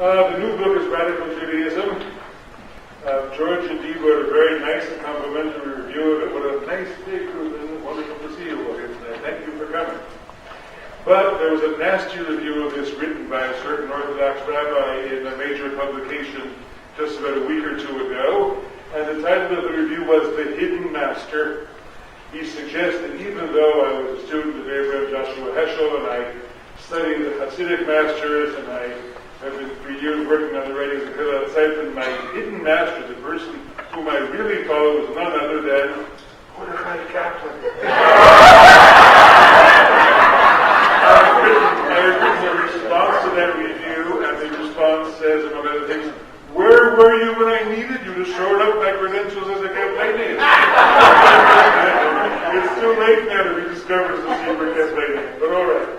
The new book is Radical Judaism. George indeed wrote a very nice and complimentary review of it. What a nice big group, and wonderful to see you all here tonight. Thank you for coming. But there was a nasty review of this written by a certain Orthodox rabbi in a major publication just about a week or two ago, and the title of the review was The Hidden Master. He suggests that even though I was a student of Abraham Joshua Heschel, and I studied the Hasidic masters, and I have been for years working on the writings of Hillel Zeitman, my hidden master, the person whom I really follow, was none other than Mordechai Kaplan. I have written a response to that review, and the response says, among other things, "Where were you when I needed you to shore up my credentials as a campaigner?" It's too late now to rediscover the secret campaigning, but all right.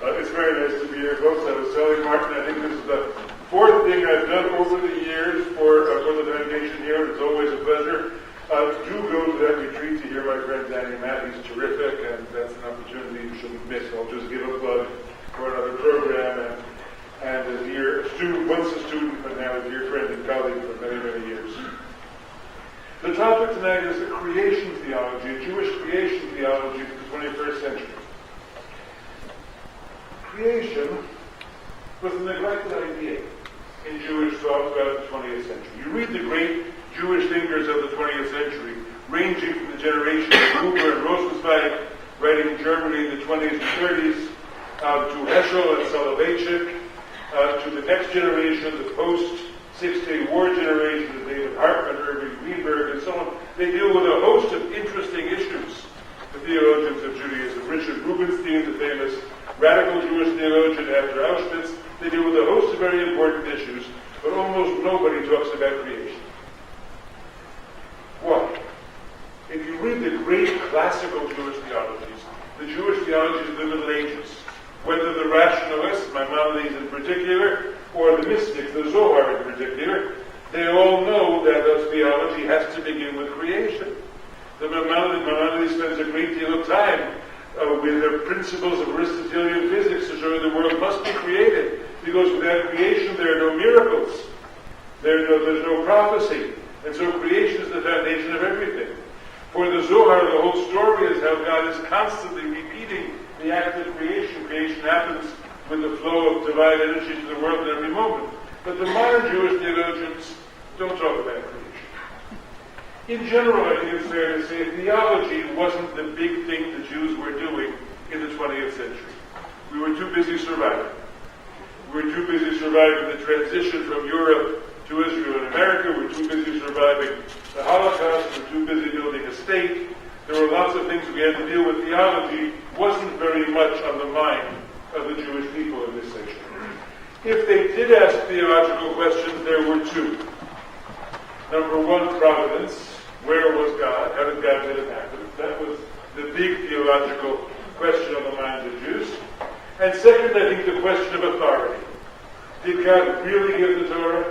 It's very nice to be here, folks. I was telling Martin, I think this is the fourth thing I've done over the years for the foundation here, and it's always a pleasure. Do go to that retreat to hear my friend Danny Matt. He's terrific, and that's an opportunity you shouldn't miss. I'll just give a plug for another program, and a dear student, once a student, but now a dear friend and colleague for many, many years. The topic tonight is a creation theology, a Jewish creation theology for the 21st century. Creation was a neglected idea in Jewish thought throughout the 20th century. You read the great Jewish thinkers of the 20th century, ranging from the generation of Huber and Rosenzweig, writing in Germany in the 20s and 30s, to Heschel and Soloveitchik, to the next generation, the post-Six-Day War generation, the David Hartman, Irving Greenberg, and so on. They deal with a host of interesting issues, the theologians of Judaism. Richard Rubinstein, the famous radical Jewish theologian after Auschwitz, they deal with a host of very important issues, but almost nobody talks about creation. Why? If you read the great classical Jewish theologies, the Jewish theologies of the Middle Ages, whether the rationalists, Maimonides in particular, or the mystics, the Zohar in particular, they all know that the theology has to begin with creation. The Maimonides spends a great deal of time with the principles of Aristotelian physics to show you the world must be created, because without creation there are no miracles. There's no prophecy. And so creation is the foundation of everything. For the Zohar, the whole story is how God is constantly repeating the act of creation. Creation happens with the flow of divine energy to the world at every moment. But the modern Jewish theologians don't talk about creation. In general, I think it's fair to say theology wasn't the big thing the Jews were doing in the 20th century. We were too busy surviving. We were too busy surviving the transition from Europe to Israel and America. We were too busy surviving the Holocaust. We were too busy building a state. There were lots of things we had to deal with. Theology wasn't very much on the mind of the Jewish people in this century. If they did ask theological questions, there were two. Number one, providence. Where was God? How did God let it happen? That was the big theological question on the minds of Jews. And second, I think the question of authority. Did God really give the Torah?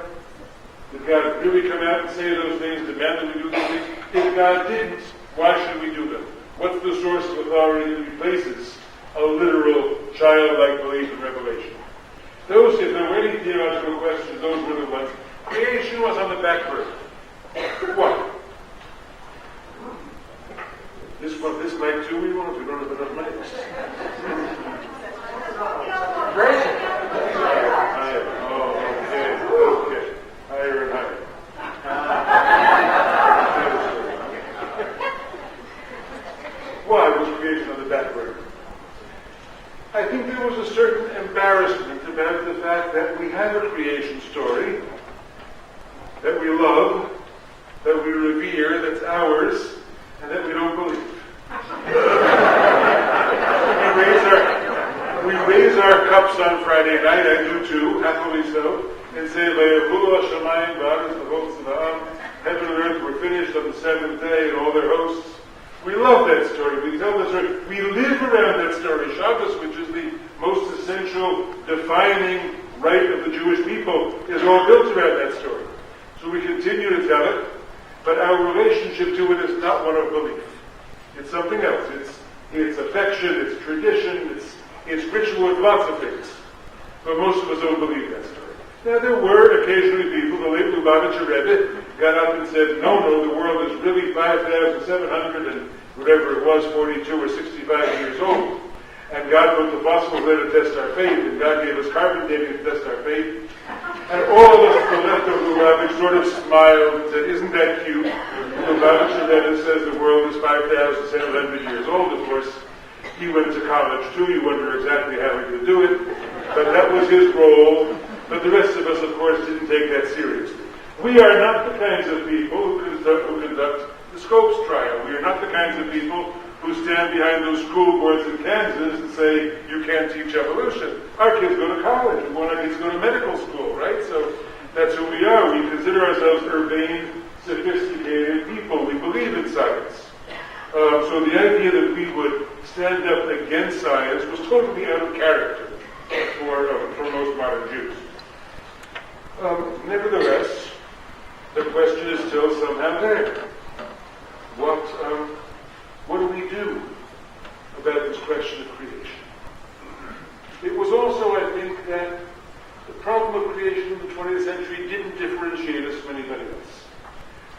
Did God really come out and say those things, demand that we do those things? If God didn't, why should we do them? What's the source of authority that replaces a literal, childlike belief in revelation? Those, if there were any theological questions, those were the ones. Creation was on the back burner. Why? This mic too, we don't have enough mics. Great. Okay. Higher and higher. Why was creation on the back burner? I think there was a certain embarrassment about the fact that we have a creation story that we love, that we revere, that's ours, and that we don't believe. We raise our cups on Friday night, I do too, happily so, and say, heaven and earth were finished on the seventh day, and all their hosts. We love that story. We tell the story. We live around that story. Shabbos, which is the most essential, defining rite of the Jewish people, is all built around that story. So we continue to tell it, but our relationship to it is not one of belief. It's something else. It's affection, it's tradition, it's ritual, it's lots of things. But most of us don't believe that story. Now, there were occasionally people, the late Lubavitcher Rebbe, got up and said, no, the world is really 5,700 and whatever it was, 42 or 65 years old. And God put the fossils there to test our faith, and God gave us carbon dating to test our faith. And all of us to the left of Lubavitch sort of smiled and said, isn't that cute? Lubavitcher Rebbe says the world is 5,700 years old, of course. He went to college too, you wonder exactly how he could do it. But that was his role. But the rest of us, of course, didn't take that seriously. We are not the kinds of people who conduct the Scopes trial. We are not the kinds of people who stand behind those school boards in Kansas and say, you can't teach evolution. Our kids go to college. We want our kids to go to medical school, right? So that's who we are. We consider ourselves urbane, sophisticated people. We believe in science. So the idea that we would stand up against science was totally out of character for most modern Jews. Nevertheless, the question is still somehow there. What do we do about this question of creation? It was also, I think, that the problem of creation in the 20th century didn't differentiate us from anybody else.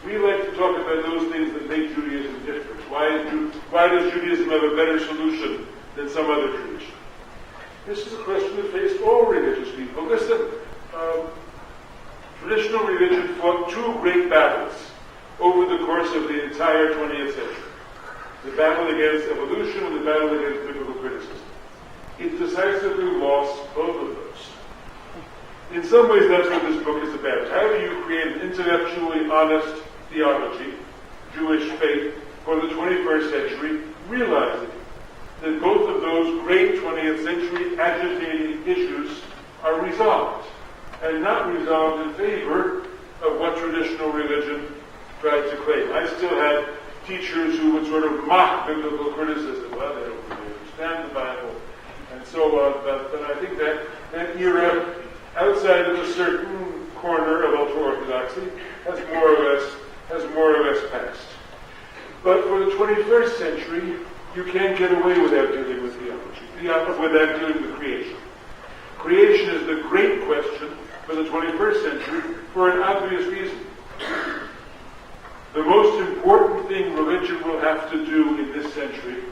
We like to talk about those things that make Judaism different. Why does Judaism have a better solution than some other tradition? This is a question that faced all religious people. Listen, traditional religion fought two great battles over the course of the entire 20th century. The battle against evolution and the battle against biblical criticism. It decisively lost both of those. In some ways, that's what this book is about. How do you create an intellectually honest theology, Jewish faith, for the 21st century, realizing that both of those great 20th century agitating issues are resolved, and not resolved in favor of what traditional religion tried to claim. I still had teachers who would sort of mock biblical criticism. Well, they don't really understand the Bible, and so on. But I think that era, outside of a certain corner of ultra-orthodoxy, has more or less passed. But for the 21st century, you can't get away without dealing with theology, without dealing with creation. Creation is the great question for the 21st century for an obvious reason. The most important thing religion will have to do in this century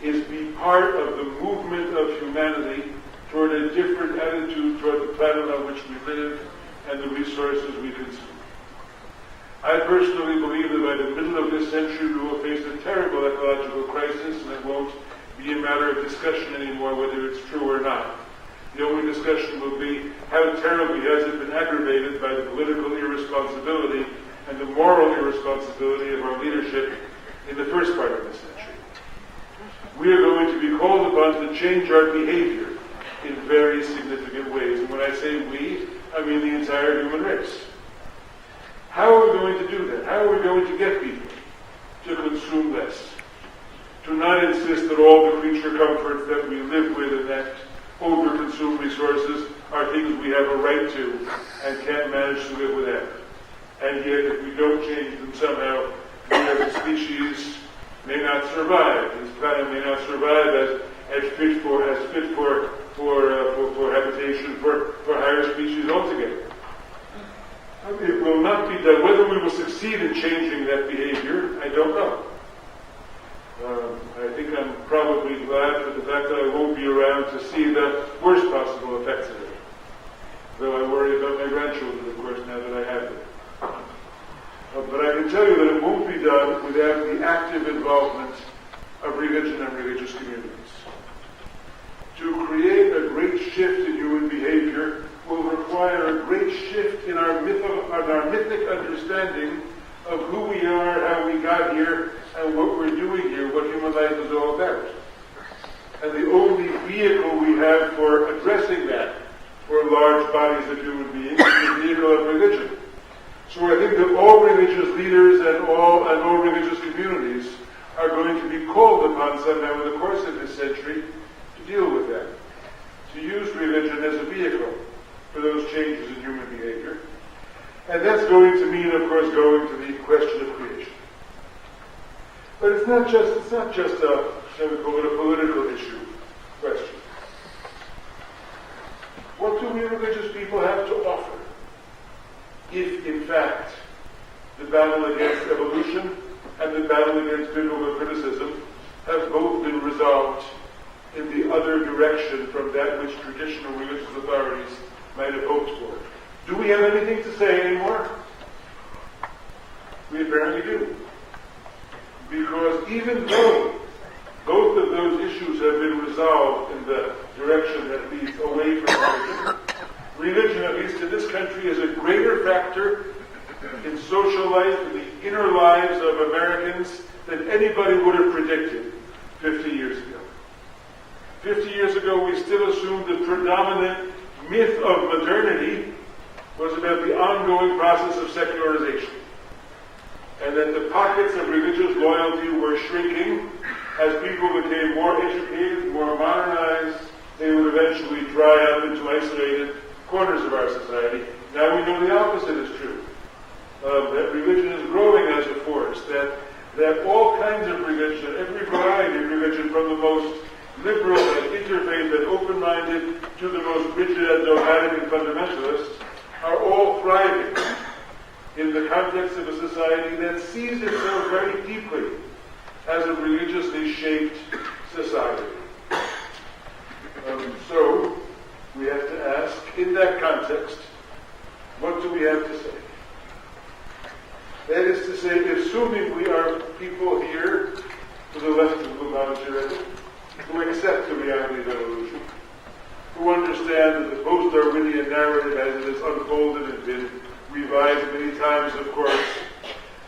is be part of the movement of humanity toward a different attitude toward the planet on which we live and the resources we consume. I personally believe that by the middle of this century we will face a terrible ecological crisis, and it won't be a matter of discussion anymore whether it's true or not. The only discussion will be how terribly has it been aggravated by the political irresponsibility and the moral irresponsibility of our leadership in the first part of this century. We are going to be called upon to change our behavior in very significant ways. And when I say we, I mean the entire human race. How are we going to do that? How are we going to get people to consume less? To not insist that all the creature comforts that we live with and that over-consumed resources are things we have a right to and can't manage to live without. And yet, if we don't change them somehow, we as a species may not survive. This planet may not survive as fit for habitation for higher species altogether. It will not be done. Whether we will succeed in changing that behavior, I don't know. I think I'm probably glad for the fact that I won't be around to see the worst possible effects of it. Though I worry about my grandchildren, of course, now that I have them. But I can tell you that it won't be done without the active involvement of religion and religious communities. To create a great shift in human behavior will require a great shift in our mythic understanding of who we are, how we got here, and what we're doing here, what human life is all about. And the only vehicle we have for addressing that for large bodies of human beings is the vehicle of religion. So I think that all religious leaders and all religious communities are going to be called upon somehow in the course of this century to deal with that, to use religion as a vehicle for those changes in human behavior. And that's going to mean, of course, going to the question of creation. But it's not just a, shall we call it, a political issue question. What do we religious people have to offer? If, in fact, the battle against evolution and the battle against biblical criticism have both been resolved in the other direction from that which traditional religious authorities might have hoped for. Do we have anything to say anymore? We apparently do. Because even though both of those issues have been resolved in the direction that leads away from religion, at least in this country, is a greater factor in social life, in the inner lives of Americans, than anybody would have predicted 50 years ago. 50 years ago, we still assumed the predominant myth of modernity was about the ongoing process of secularization, and that the pockets of religious loyalty were shrinking. As people became more educated, more modernized, they would eventually dry up into isolated corners of our society. Now we know the opposite is true. That religion is growing as a force, that all kinds of religion, every variety of religion, from the most liberal and interfaith and open-minded to the most rigid and dogmatic and fundamentalist, are all thriving in the context of a society that sees itself very deeply as a religiously shaped society. So, we have to ask, in that context, what do we have to say? That is to say, assuming we are people here to the left of Lubavitcher, who accept the reality of evolution, who understand that the post-Darwinian narrative as it has unfolded and been revised many times, of course,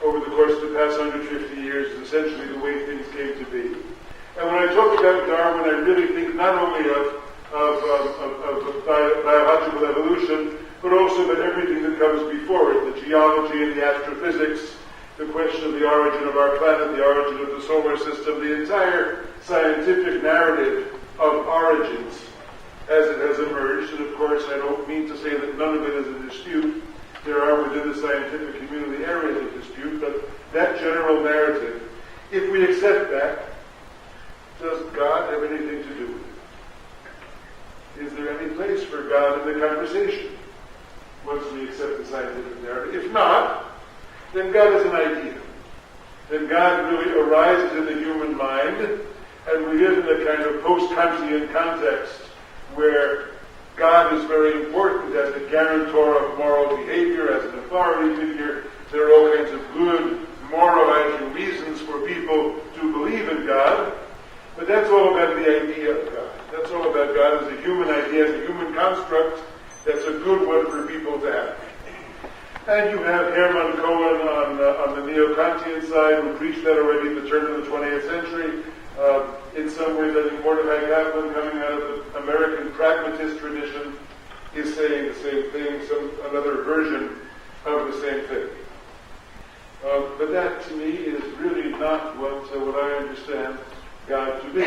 over the course of the past 150 years, is essentially the way things came to be. And when I talk about Darwin, I really think not only of biological evolution, but also about everything that comes before it, the geology and the astrophysics, the question of the origin of our planet, the origin of the solar system, the entire scientific narrative of origins as it has emerged. And of course, I don't mean to say that none of it is in dispute. There are within the scientific community areas of dispute, but that general narrative, if we accept that, does God have anything to do with it? Is there any place for God in the conversation once we accept the scientific narrative? If not, then God is an idea. Then God really arises in the human mind, and we live in a kind of post-Kantian context where God is very important as the guarantor of moral behavior, as an authority figure. There are all kinds of good, moralizing reasons for people to believe in God, but that's all about the idea of God. That's all about God as a human idea, as a human construct. That's a good one for people to have. And you have Hermann Cohen on the neo-Kantian side, who preached that already at the turn of the 20th century. In some ways, I think Mordecai Kaplan, coming out of the American pragmatist tradition, is saying the same thing, another version of the same thing. But that, to me, is really not what I understand God to be.